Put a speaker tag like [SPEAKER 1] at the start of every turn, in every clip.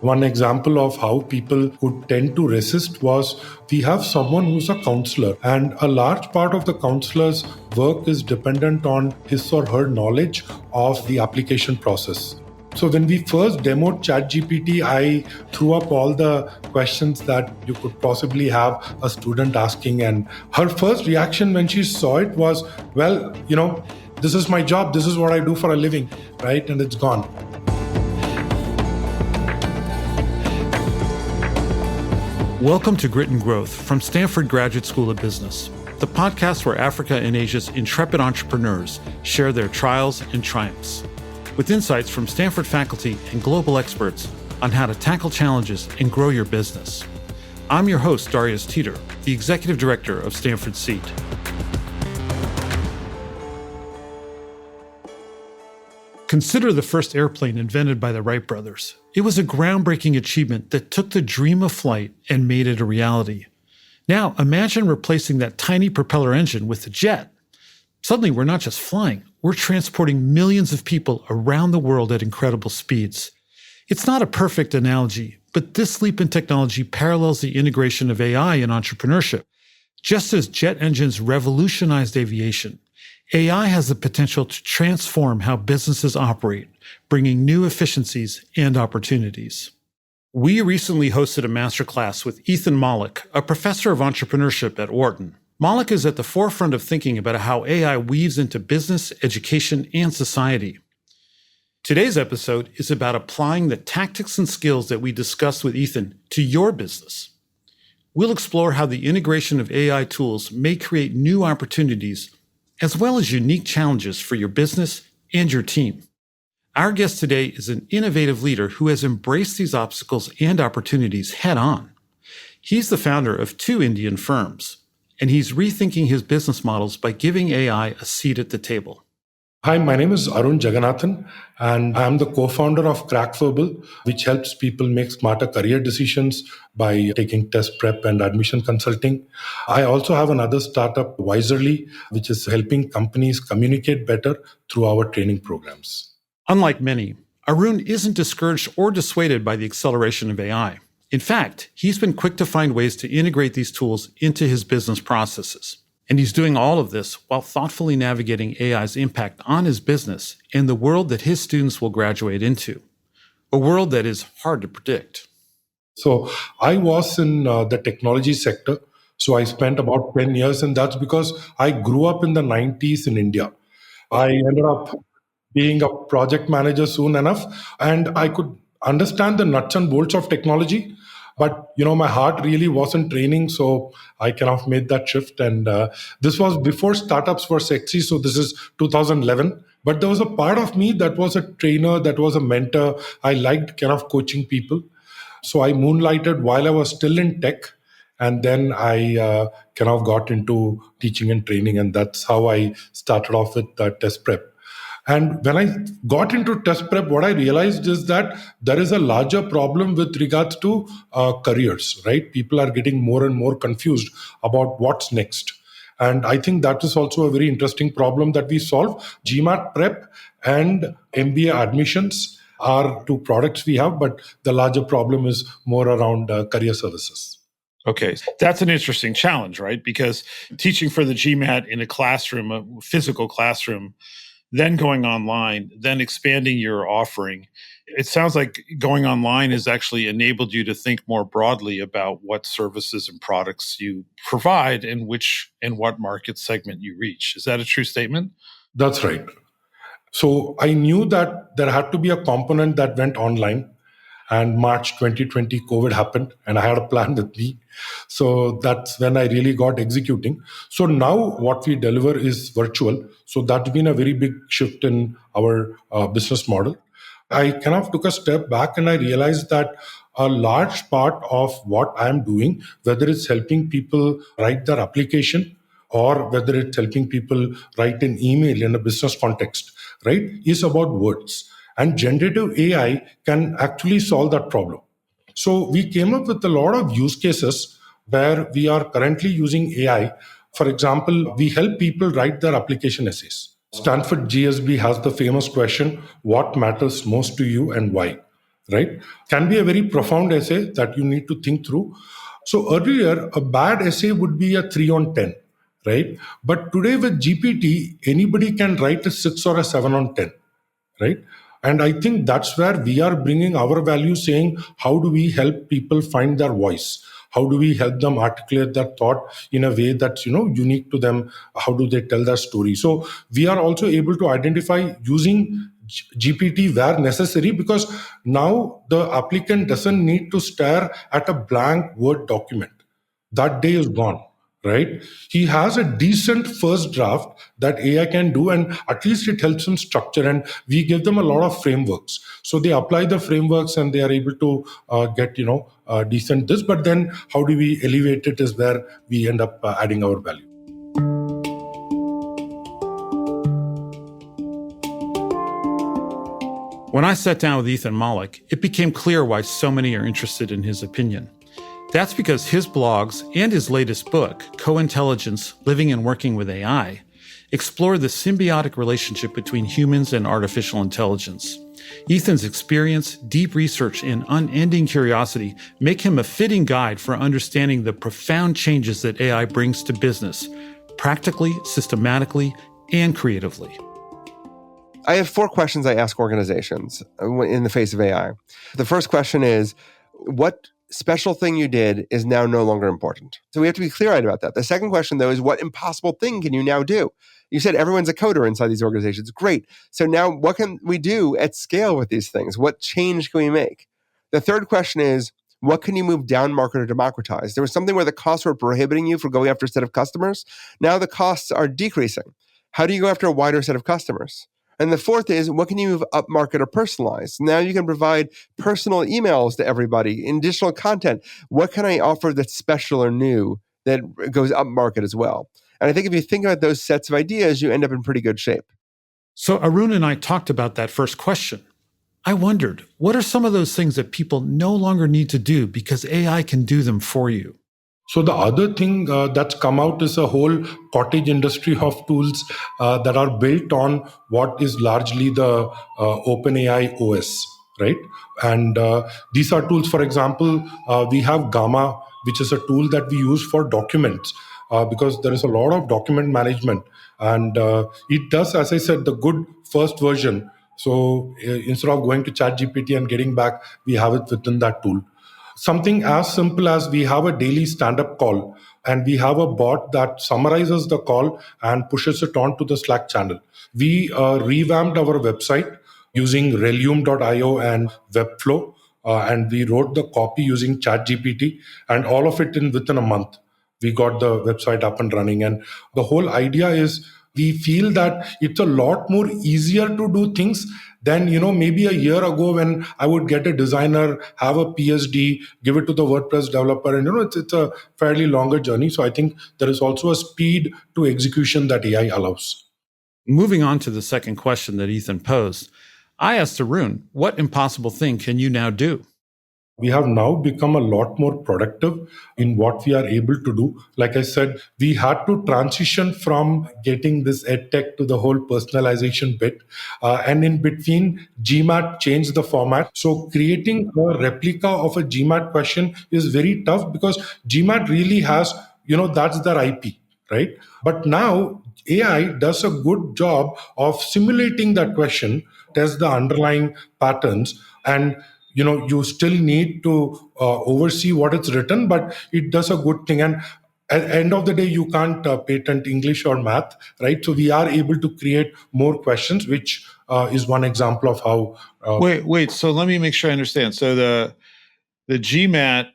[SPEAKER 1] One example of how people could tend to resist was we have someone who's a counselor, and a large part of the counselor's work is dependent on his or her knowledge of the application process. So when we first demoed ChatGPT, I threw up all the questions that you could possibly have a student asking. And her first reaction when she saw it was, well, this is my job. This is what I do for a living, right? And it's gone.
[SPEAKER 2] Welcome to Grit and Growth from Stanford Graduate School of Business, the podcast where Africa and Asia's intrepid entrepreneurs share their trials and triumphs, with insights from Stanford faculty and global experts on how to tackle challenges and grow your business. I'm your host, Darius Teeter, the Executive Director of Stanford Seed. Consider the first airplane invented by the Wright brothers. It was a groundbreaking achievement that took the dream of flight and made it a reality. Now, imagine replacing that tiny propeller engine with a jet. Suddenly, we're not just flying, we're transporting millions of people around the world at incredible speeds. It's not a perfect analogy, but this leap in technology parallels the integration of AI in entrepreneurship. Just as jet engines revolutionized aviation, AI has the potential to transform how businesses operate, bringing new efficiencies and opportunities. We recently hosted a masterclass with Ethan Mollick, a professor of entrepreneurship at Wharton. Mollick is at the forefront of thinking about how AI weaves into business, education, and society. Today's episode is about applying the tactics and skills that we discussed with Ethan to your business. We'll explore how the integration of AI tools may create new opportunities as well as unique challenges for your business and your team. Our guest today is an innovative leader who has embraced these obstacles and opportunities head on. He's the founder of 2 Indian firms, and he's rethinking his business models by giving AI a seat at the table.
[SPEAKER 1] Hi, my name is Arun Jagannathan, and I'm the co-founder of CrackVerbal, which helps people make smarter career decisions by taking test prep and admission consulting. I also have another startup, Yzerly, which is helping companies communicate better through our training programs.
[SPEAKER 2] Unlike many, Arun isn't discouraged or dissuaded by the acceleration of AI. In fact, he's been quick to find ways to integrate these tools into his business processes. And he's doing all of this while thoughtfully navigating AI's impact on his business and the world that his students will graduate into, a world that is hard to predict.
[SPEAKER 1] So I was in the technology sector. So I spent about 10 years, and that's because I grew up in the 90s in India. I ended up being a project manager soon enough, and I could understand the nuts and bolts of technology. But, my heart really wasn't training, so I kind of made that shift. And this was before startups were sexy, so this is 2011. But there was a part of me that was a trainer, that was a mentor. I liked kind of coaching people. So I moonlighted while I was still in tech. And then I kind of got into teaching and training. And that's how I started off with test prep. And when I got into test prep, what I realized is that there is a larger problem with regards to careers, right? People are getting more and more confused about what's next. And I think that is also a very interesting problem that we solve. GMAT prep and MBA admissions are 2 products we have, but the larger problem is more around career services.
[SPEAKER 2] Okay, that's an interesting challenge, right? Because teaching for the GMAT in a classroom, a physical classroom, then going online, then expanding your offering. It sounds like going online has actually enabled you to think more broadly about what services and products you provide and what market segment you reach. Is that a true statement?
[SPEAKER 1] That's right. So I knew that there had to be a component that went online. And March 2020, COVID happened, and I had a plan with me. So that's when I really got executing. So now what we deliver is virtual. So that's been a very big shift in our business model. I kind of took a step back and I realized that a large part of what I'm doing, whether it's helping people write their application or whether it's helping people write an email in a business context, right, is about words. And generative AI can actually solve that problem. So we came up with a lot of use cases where we are currently using AI. For example, we help people write their application essays. Stanford GSB has the famous question, what matters most to you and why? right? Can be a very profound essay that you need to think through. So earlier, a bad essay would be a 3 on 10, right? But today with GPT, anybody can write a 6 or a 7 on 10, right? And I think that's where we are bringing our value, saying how do we help people find their voice, how do we help them articulate their thought in a way that's unique to them, how do they tell their story. So we are also able to identify using GPT where necessary, because now the applicant doesn't need to stare at a blank Word document. That day is gone, right? He has a decent first draft that AI can do, and at least it helps him structure. And we give them a lot of frameworks, so they apply the frameworks and they are able to get decent this. But then, how do we elevate it? Is where we end up adding our value.
[SPEAKER 2] When I sat down with Ethan Mollick, it became clear why so many are interested in his opinion. That's because his blogs and his latest book, Co-Intelligence, Living and Working with AI, explore the symbiotic relationship between humans and artificial intelligence. Ethan's experience, deep research, and unending curiosity make him a fitting guide for understanding the profound changes that AI brings to business, practically, systematically, and creatively.
[SPEAKER 3] I have 4 questions I ask organizations in the face of AI. The first question is, what special thing you did is now no longer important? So we have to be clear-eyed about that. The second question, though, is what impossible thing can you now do? You said everyone's a coder inside these organizations. Great. So now what can we do at scale with these things? What change can we make? The third question is, what can you move down market or democratize? There was something where the costs were prohibiting you from going after a set of customers. Now the costs are decreasing. How do you go after a wider set of customers? And the fourth is, what can you move up market or personalize? Now you can provide personal emails to everybody, additional content. What can I offer that's special or new that goes up market as well? And I think if you think about those sets of ideas, you end up in pretty good shape.
[SPEAKER 2] So Arun and I talked about that first question. I wondered, what are some of those things that people no longer need to do because AI can do them for you?
[SPEAKER 1] So the other thing that's come out is a whole cottage industry of tools that are built on what is largely the OpenAI OS, right? And these are tools, for example, we have Gamma, which is a tool that we use for documents because there is a lot of document management. And it does, as I said, the good first version. So instead of going to ChatGPT and getting back, we have it within that tool. Something as simple as we have a daily stand-up call and we have a bot that summarizes the call and pushes it on to the Slack channel. We revamped our website using Relium.io and Webflow, and we wrote the copy using ChatGPT, and all of it within a month. We got the website up and running. And the whole idea is we feel that it's a lot more easier to do things than maybe a year ago when I would get a designer, have a PhD, give it to the WordPress developer, and it's a fairly longer journey. So I think there is also a speed to execution that AI allows.
[SPEAKER 2] Moving on to the second question that Ethan posed, I asked Arun, what impossible thing can you now do?
[SPEAKER 1] We have now become a lot more productive in what we are able to do. Like I said, we had to transition from getting this edtech to the whole personalization bit. And in between, GMAT changed the format. So creating a replica of a GMAT question is very tough because GMAT really has, that's their IP, right? But now AI does a good job of simulating that question, test the underlying patterns, and you still need to oversee what it's written, but it does a good thing. And at the end of the day, you can't patent English or math, right? So we are able to create more questions, which is one example of how.
[SPEAKER 4] Wait. So let me make sure I understand. So the GMAT,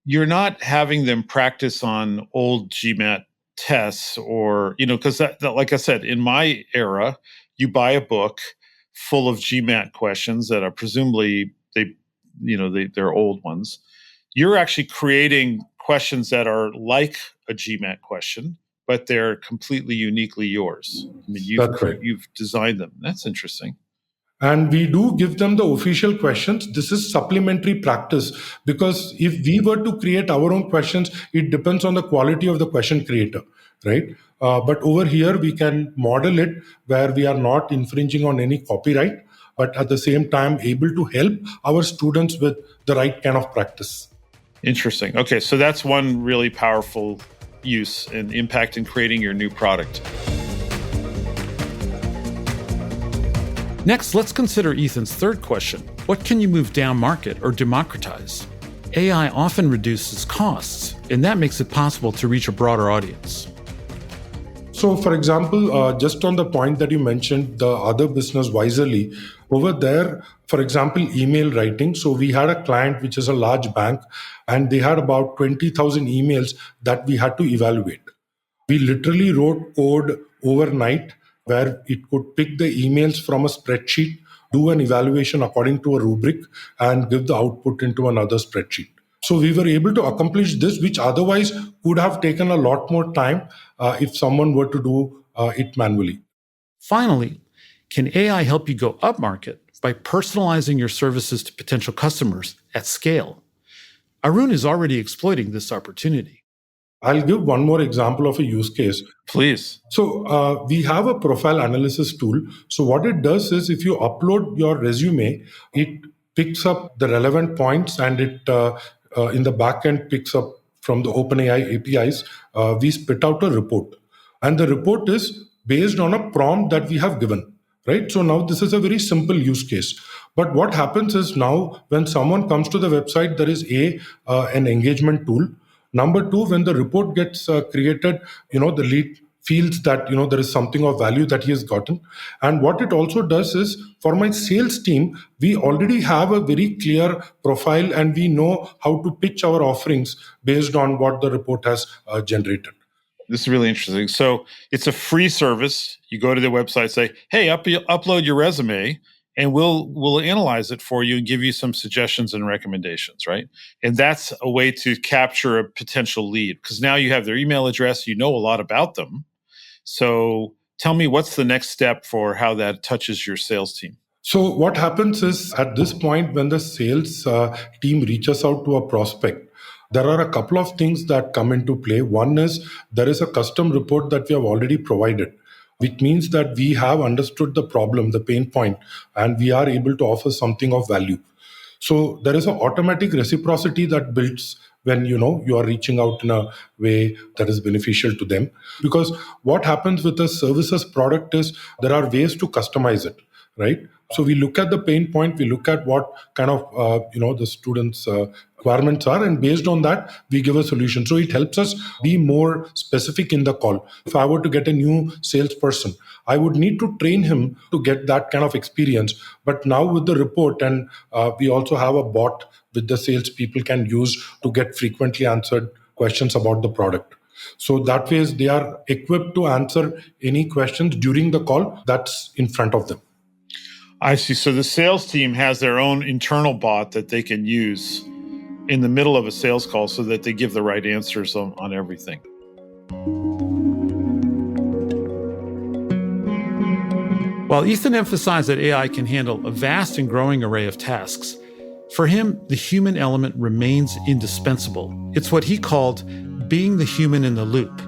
[SPEAKER 4] you're not having them practice on old GMAT tests, or because that, like I said, in my era, you buy a book full of GMAT questions that are presumably they're old ones. You're actually creating questions that are like a GMAT question, but they're completely uniquely yours. I mean, you've designed them. That's interesting.
[SPEAKER 1] And we do give them the official questions. This is supplementary practice because if we were to create our own questions, it depends on the quality of the question creator, right? But over here, we can model it where we are not infringing on any copyright. but at the same time able to help our students with the right kind of practice.
[SPEAKER 4] Interesting. Okay, so that's one really powerful use and impact in creating your new product.
[SPEAKER 2] Next, let's consider Ethan's third question. What can you move down market or democratize? AI often reduces costs, and that makes it possible to reach a broader audience.
[SPEAKER 1] So, for example, just on the point that you mentioned, the other business, Yzerly, over there, for example, email writing. So, we had a client which is a large bank, and they had about 20,000 emails that we had to evaluate. We literally wrote code overnight where it could pick the emails from a spreadsheet, do an evaluation according to a rubric, and give the output into another spreadsheet. So we were able to accomplish this, which otherwise would have taken a lot more time if someone were to do it manually.
[SPEAKER 2] Finally, can AI help you go upmarket by personalizing your services to potential customers at scale? Arun is already exploiting this opportunity.
[SPEAKER 1] I'll give one more example of a use case.
[SPEAKER 4] Please.
[SPEAKER 1] So we have a profile analysis tool. So what it does is if you upload your resume, it picks up the relevant points and it in the backend picks up from the OpenAI APIs. We spit out a report. And the report is based on a prompt that we have given. Right. So now this is a very simple use case. But what happens is now when someone comes to the website, there is an engagement tool. Number two, when the report gets created, the lead feels that, there is something of value that he has gotten. And what it also does is for my sales team, we already have a very clear profile and we know how to pitch our offerings based on what the report has generated.
[SPEAKER 4] This is really interesting. So it's a free service. You go to the website, say, hey, upload your resume, and we'll analyze it for you and give you some suggestions and recommendations, right? And that's a way to capture a potential lead because now you have their email address, you know a lot about them. So tell me, what's the next step for how that touches your sales team?
[SPEAKER 1] So what happens is at this point, when the sales team reaches out to a prospect, there are a couple of things that come into play. One is there is a custom report that we have already provided, which means that we have understood the problem, the pain point, and we are able to offer something of value. So there is an automatic reciprocity that builds when you are reaching out in a way that is beneficial to them. Because what happens with a services product is there are ways to customize it, right? So we look at the pain point, we look at what kind of the students' requirements are, and based on that, we give a solution. So it helps us be more specific in the call. If I were to get a new salesperson, I would need to train him to get that kind of experience. But now with the report, and we also have a bot with the salespeople can use to get frequently answered questions about the product. So that way, they are equipped to answer any questions during the call that's in front of them.
[SPEAKER 4] I see. So the sales team has their own internal bot that they can use in the middle of a sales call so that they give the right answers on everything.
[SPEAKER 2] While Ethan emphasized that AI can handle a vast and growing array of tasks, for him, the human element remains indispensable. It's what he called being the human in the loop.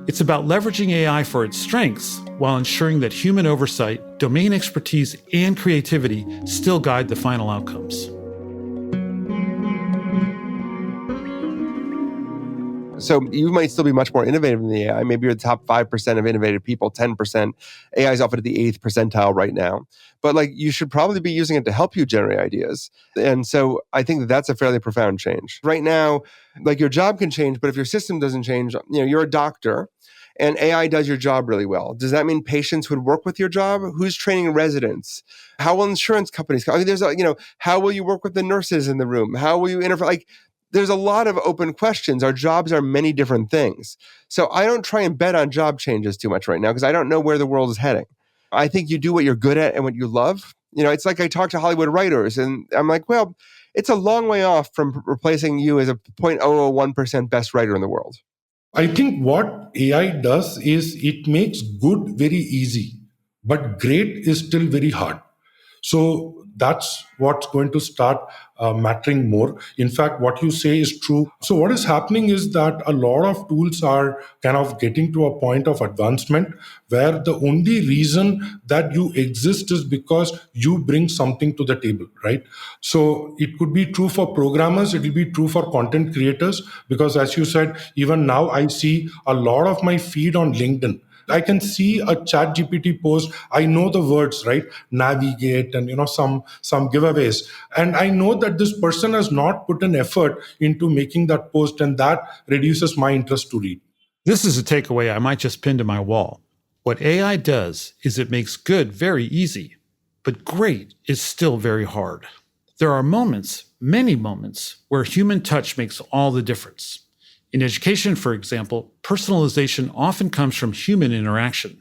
[SPEAKER 2] It's about leveraging AI for its strengths while ensuring that human oversight, domain expertise, and creativity still guide the final outcomes.
[SPEAKER 3] So you might still be much more innovative than the AI. Maybe you're the top 5% of innovative people, 10%. AI is often at the 8th percentile right now. But you should probably be using it to help you generate ideas. And so I think that that's a fairly profound change. Right now, your job can change, but if your system doesn't change, you're a doctor and AI does your job really well. Does that mean patients would work with your job? Who's training residents? How will insurance companies? There's how will you work with the nurses in the room? How will you interface? There's a lot of open questions. Our jobs are many different things. So I don't try and bet on job changes too much right now because I don't know where the world is heading. I think you do what you're good at and what you love. It's like I talk to Hollywood writers and I'm like, well, it's a long way off from replacing you as a 0.001% best writer in the world.
[SPEAKER 1] I think what AI does is it makes good very easy, but great is still very hard. So that's what's going to start mattering more. In fact, what you say is true. So what is happening is that a lot of tools are kind of getting to a point of advancement where the only reason that you exist is because you bring something to the table, right? So it could be true for programmers, it will be true for content creators, because as you said, even now I see a lot of my feed on LinkedIn. I can see a chat GPT post. I know the words, right? Navigate and some giveaways. And I know that this person has not put an effort into making that post, and that reduces my interest to read.
[SPEAKER 2] This is a takeaway I might just pin to my wall. What AI does is it makes good very easy, but great is still very hard. There are moments, many moments, where human touch makes all the difference. In education, for example, personalization often comes from human interaction.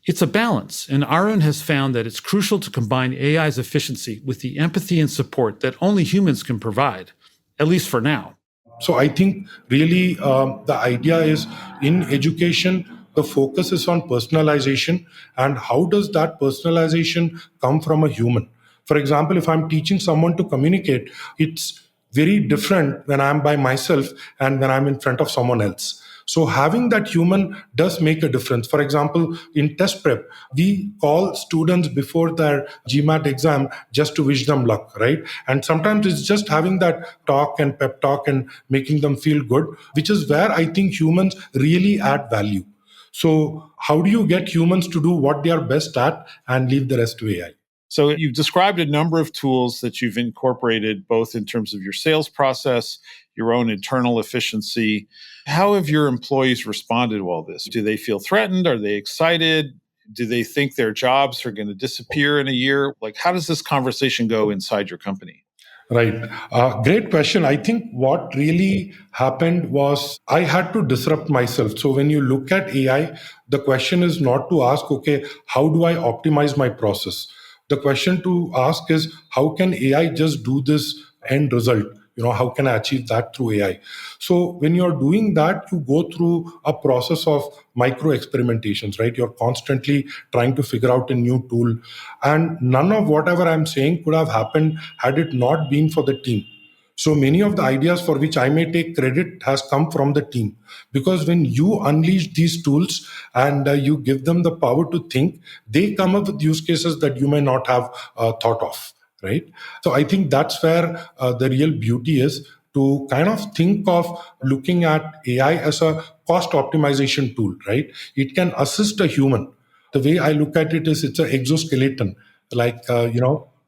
[SPEAKER 2] It's a balance, and Arun has found that it's crucial to combine AI's efficiency with the empathy and support that only humans can provide, at least for now.
[SPEAKER 1] So I think really the idea is in education, the focus is on personalization, and how does that personalization come from a human? For example, if I'm teaching someone to communicate, it's very different when I'm by myself and when I'm in front of someone else. So having that human does make a difference. For example, in test prep, we call students before their GMAT exam just to wish them luck, right? And sometimes it's just having that talk and pep talk and making them feel good, which is where I think humans really add value. So how do you get humans to do what they are best at and leave the rest to AI?
[SPEAKER 4] So you've described a number of tools that you've incorporated both in terms of your sales process, your own internal efficiency. How have your employees responded to all this? Do they feel threatened? Are they excited? Do they think their jobs are going to disappear in a year? Like, how does this conversation go inside your company?
[SPEAKER 1] Right. Great question. I think what really happened was I had to disrupt myself. So when you look at AI, the question is not to ask, okay, how do I optimize my process? The question to ask is, how can AI just do this end result? How can I achieve that through AI? So when you're doing that, you go through a process of micro experimentations, right? You're constantly trying to figure out a new tool. And none of whatever I'm saying could have happened had it not been for the team. So many of the ideas for which I may take credit has come from the team, because when you unleash these tools and you give them the power to think, they come up with use cases that you may not have thought of, right? So I think that's where the real beauty is, to kind of think of looking at AI as a cost optimization tool, right? It can assist a human. The way I look at it is it's an exoskeleton, like,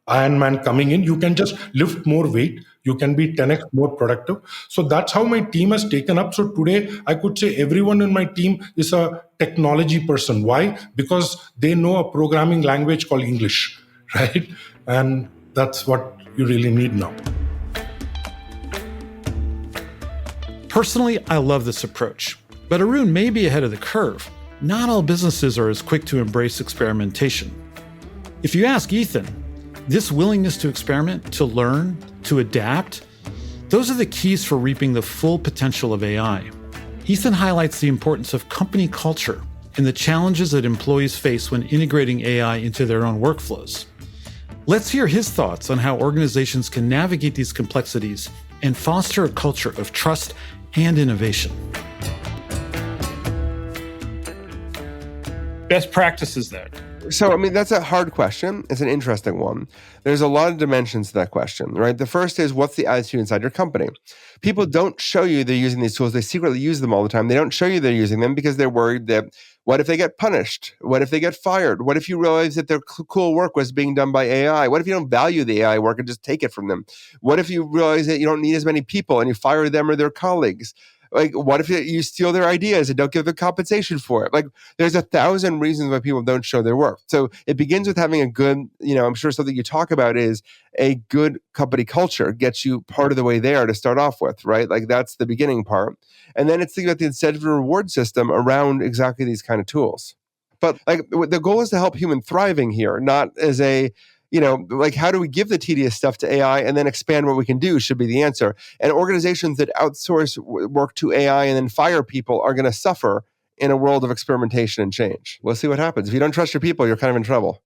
[SPEAKER 1] Iron Man coming in. You can just lift more weight. You can be 10x more productive. So that's how my team has taken up. So today, I could say everyone in my team is a technology person. Why? Because they know a programming language called English, right? And that's what you really need now.
[SPEAKER 2] Personally, I love this approach, but Arun may be ahead of the curve. Not all businesses are as quick to embrace experimentation. If you ask Ethan, this willingness to experiment, to learn, to adapt, those are the keys for reaping the full potential of AI. Ethan highlights the importance of company culture and the challenges that employees face when integrating AI into their own workflows. Let's hear his thoughts on how organizations can navigate these complexities and foster a culture of trust and innovation.
[SPEAKER 4] Best practices there.
[SPEAKER 3] So, that's a hard question. It's an interesting one. There's a lot of dimensions to that question, right? The first is, what's the attitude inside your company? People don't show you they're using these tools. They secretly use them all the time. They don't show you they're using them because they're worried that, what if they get punished? What if they get fired? What if you realize that their cool work was being done by AI? What if you don't value the AI work and just take it from them? What if you realize that you don't need as many people and you fire them or their colleagues? Like, what if you steal their ideas and don't give them compensation for it? Like, there's 1,000 reasons why people don't show their work. So it begins with having a good, I'm sure something you talk about is a good company culture gets you part of the way there to start off with, right? Like, that's the beginning part. And then it's thinking about the incentive and reward system around exactly these kind of tools. But like, the goal is to help human thriving here, not as a, like, how do we give the tedious stuff to AI and then expand what we can do should be the answer. And organizations that outsource work to AI and then fire people are going to suffer in a world of experimentation and change. We'll see what happens. If you don't trust your people, you're kind of in trouble.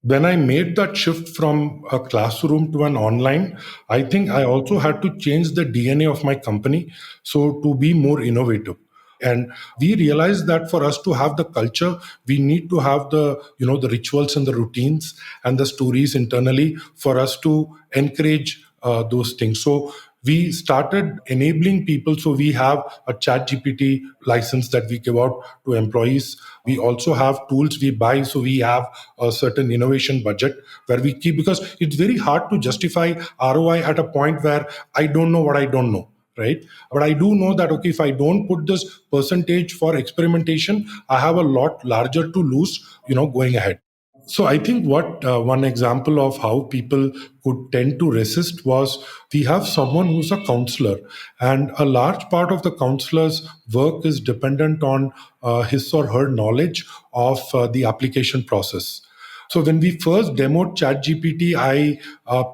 [SPEAKER 1] when I made that shift from a classroom to an online, I think I also had to change the DNA of my company. So to be more innovative. And we realized that for us to have the culture, we need to have the rituals and the routines and the stories internally for us to encourage those things. So we started enabling people. So we have a chat GPT license that we give out to employees. We also have tools we buy. So we have a certain innovation budget where we keep, because it's very hard to justify ROI at a point where I don't know what I don't know. Right. But I do know that, okay, if I don't put this percentage for experimentation, I have a lot larger to lose, going ahead. So I think what one example of how people could tend to resist was, we have someone who's a counselor, and a large part of the counselor's work is dependent on his or her knowledge of the application process. So when we first demoed ChatGPT, I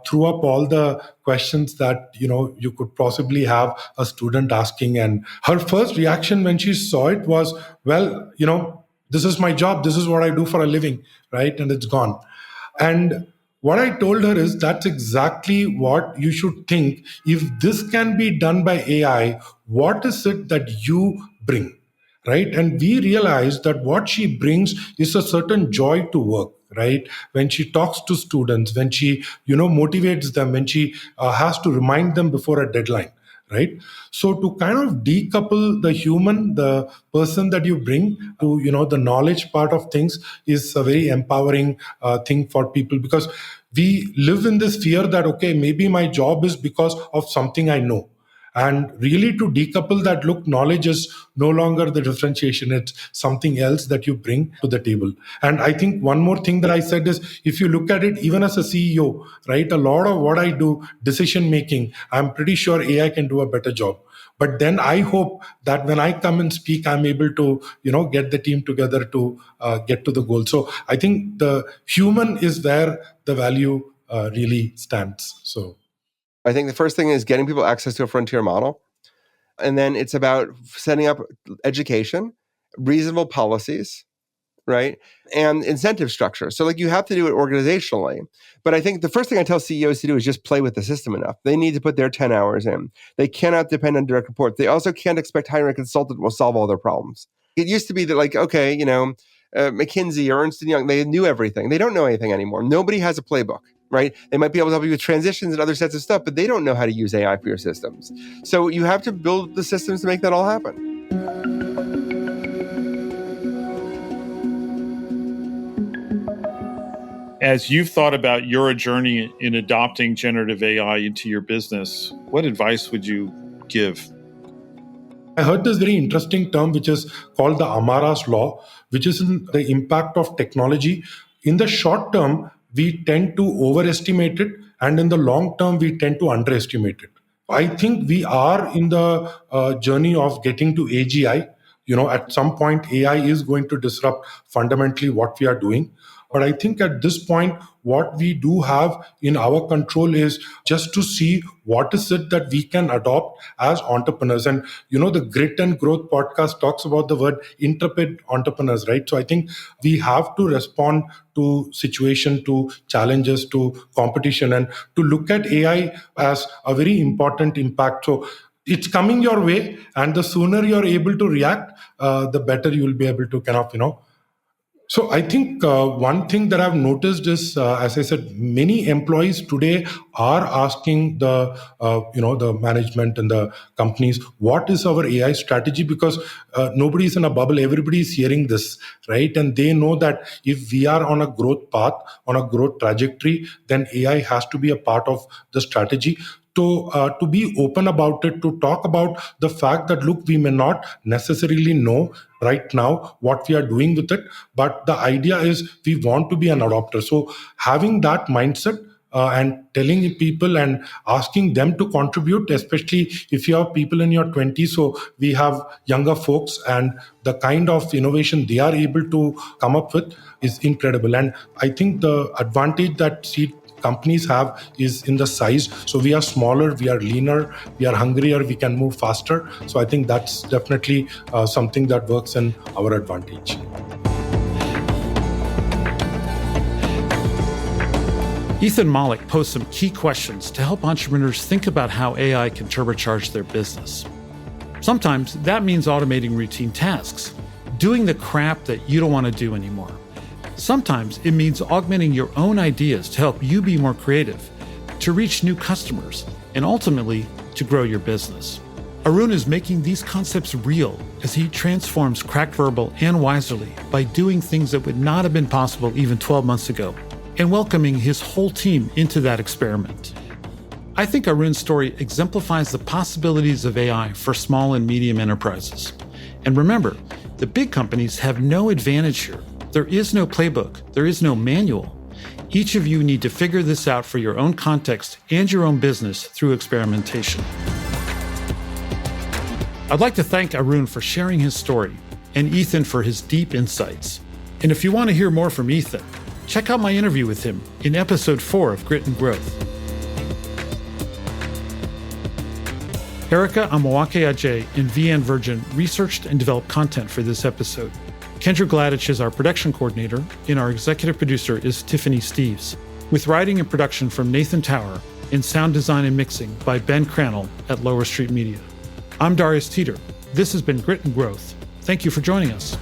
[SPEAKER 1] threw up all the questions that you could possibly have a student asking, and her first reaction when she saw it was, well, this is my job, this is what I do for a living, right? And it's gone. And what I told her is, that's exactly what you should think. If this can be done by AI, what is it that you bring? Right. And we realized that what she brings is a certain joy to work. Right. When she talks to students, when she, motivates them, when she has to remind them before a deadline. Right. So to kind of decouple the human, the person that you bring to, the knowledge part of things, is a very empowering thing for people, because we live in this fear that, okay, maybe my job is because of something I know. And really to decouple that, look, knowledge is no longer the differentiation, it's something else that you bring to the table. And I think one more thing that I said is, if you look at it, even as a CEO, right, a lot of what I do, decision making, I'm pretty sure AI can do a better job. But then I hope that when I come and speak, I'm able to, get the team together to get to the goal. So I think the human is where the value really stands. So
[SPEAKER 3] I think the first thing is getting people access to a frontier model. And then it's about setting up education, reasonable policies, right? And incentive structure. So you have to do it organizationally. But I think the first thing I tell CEOs to do is just play with the system enough. They need to put their 10 hours in. They cannot depend on direct reports. They also can't expect hiring a consultant will solve all their problems. It used to be that McKinsey or Ernst & Young, they knew everything. They don't know anything anymore. Nobody has a playbook, right? They might be able to help you with transitions and other sets of stuff, but they don't know how to use AI for your systems. So you have to build the systems to make that all happen.
[SPEAKER 4] As you've thought about your journey in adopting generative AI into your business, what advice would you give?
[SPEAKER 1] I heard this very interesting term, which is called the Amara's law, which is the impact of technology. In the short term, we tend to overestimate it, and in the long term, we tend to underestimate it. I think we are in the journey of getting to AGI. At some point, AI is going to disrupt fundamentally what we are doing. But I think at this point, what we do have in our control is just to see what is it that we can adopt as entrepreneurs. And, the Grit and Growth podcast talks about the word intrepid entrepreneurs, right? So I think we have to respond to situation, to challenges, to competition, and to look at AI as a very important impact. So it's coming your way, and the sooner you're able to react, the better you will be able to kind of. So I think one thing that I've noticed is, as I said, many employees today are asking the management and the companies, what is our AI strategy? Because nobody is in a bubble. Everybody is hearing this, right? And they know that if we are on a growth path, on a growth trajectory, then AI has to be a part of the strategy. To be open about it, to talk about the fact that, look, we may not necessarily know right now what we are doing with it, but the idea is we want to be an adopter. So having that mindset and telling people and asking them to contribute, especially if you have people in your 20s. So we have younger folks, and the kind of innovation they are able to come up with is incredible. And I think the advantage that seed companies have is in the size. So we are smaller, we are leaner, we are hungrier, we can move faster. So I think that's definitely something that works in our advantage.
[SPEAKER 2] Ethan Mollick posed some key questions to help entrepreneurs think about how AI can turbocharge their business. Sometimes that means automating routine tasks, doing the crap that you don't want to do anymore. Sometimes it means augmenting your own ideas to help you be more creative, to reach new customers, and ultimately to grow your business. Arun is making these concepts real as he transforms CrackVerbal and Yzerly by doing things that would not have been possible even 12 months ago, and welcoming his whole team into that experiment. I think Arun's story exemplifies the possibilities of AI for small and medium enterprises. And remember, the big companies have no advantage here. There is no playbook. There is no manual. Each of you need to figure this out for your own context and your own business through experimentation. I'd like to thank Arun for sharing his story and Ethan for his deep insights. And if you want to hear more from Ethan, check out my interview with him in episode 4 of Grit and Growth. Erica Amawake-Ajay and VN Virgin researched and developed content for this episode. Kendra Gladich is our production coordinator, and our executive producer is Tiffany Steves, with writing and production from Nathan Tower and sound design and mixing by Ben Crannell at Lower Street Media. I'm Darius Teeter. This has been Grit and Growth. Thank you for joining us.